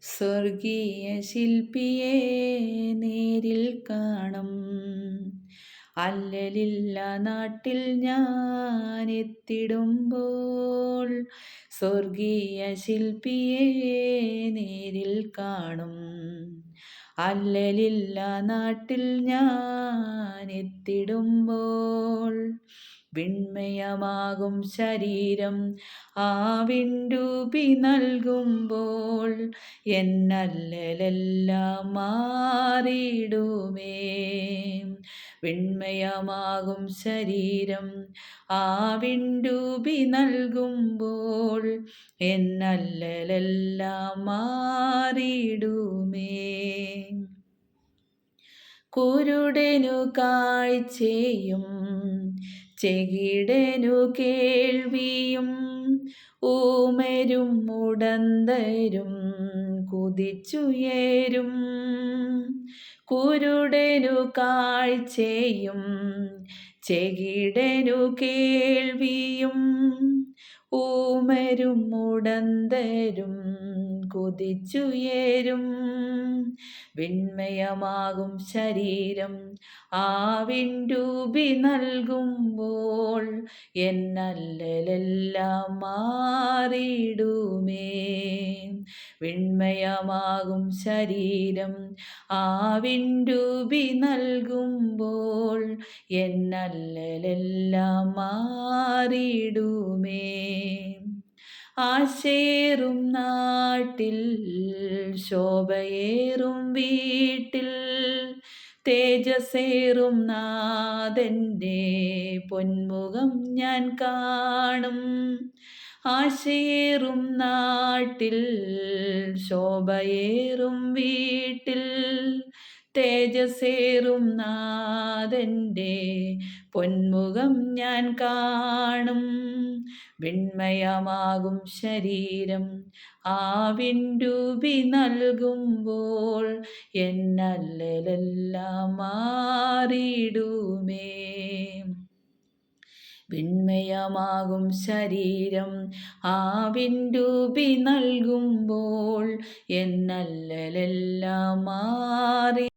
സ്വർഗീയ ശില്പിയെ നേരിൽ കാണും. അല്ലലില്ല നാട്ടിൽ ഞാൻ എത്തിടുമ്പോൾ സ്വർഗീയ ശില്പിയെ നേരിൽ കാണും. അല്ലലില്ല നാട്ടിൽ ഞാൻ എത്തിടുമ്പോൾ വിണ്മയമാകും ശരീരം ആ വിണ്ടുപി നൽകുമ്പോൾ എന്നല്ലലെല്ലാം മാറിയിടുമേ. വിണ്മയമാകും ശരീരം ആ വിണ്ടുപി നൽകുമ്പോൾ എന്നല്ലലെല്ലാം മാറിയിടുമേ. കുരുടനു കാഴ്ചയും ചെകിടനു കേൾവിയും ഊമരും മുടന്തരും കുതിച്ചുയരും. കുരുടനു കാഴ്ചയും ചെകിടനു കേൾവിയും ഊമരും മുടന്തരും കുതിച്ചുയരും. വിണ്മയമാകും ശരീരം ആ വിണ്ടുപി നൽകുമ്പോൾ എന്നല്ലലെല്ലാം മാറിയിടുമേ. വിണ്മയമാകും ശരീരം ആ വിണ്ടുപി നൽകുമ്പോൾ എന്നല്ലലെല്ലാം മാറിയിടുമേ. ആശയേറും നാട്ടിൽ ശോഭയേറും വീട്ടിൽ തേജസ്സേറും നാഥൻ്റെ പൊന്മുഖം ഞാൻ കാണും. ആശയേറും നാട്ടിൽ ശോഭയേറും വീട്ടിൽ തേജസ്സേറും നാഥൻ്റെ പൊന്മുഖം ഞാൻ കാണും. വിണ്മയമാകും ശരീരം ആ വിണ്ടുപി നൽകുമ്പോൾ എന്നല്ലലെല്ലാം മാറിയിടുമേ. വിണ്മയമാകും ശരീരം ആ വിണ്ടുപി നൽകുമ്പോൾ എന്നല്ലലെല്ലാം മാറി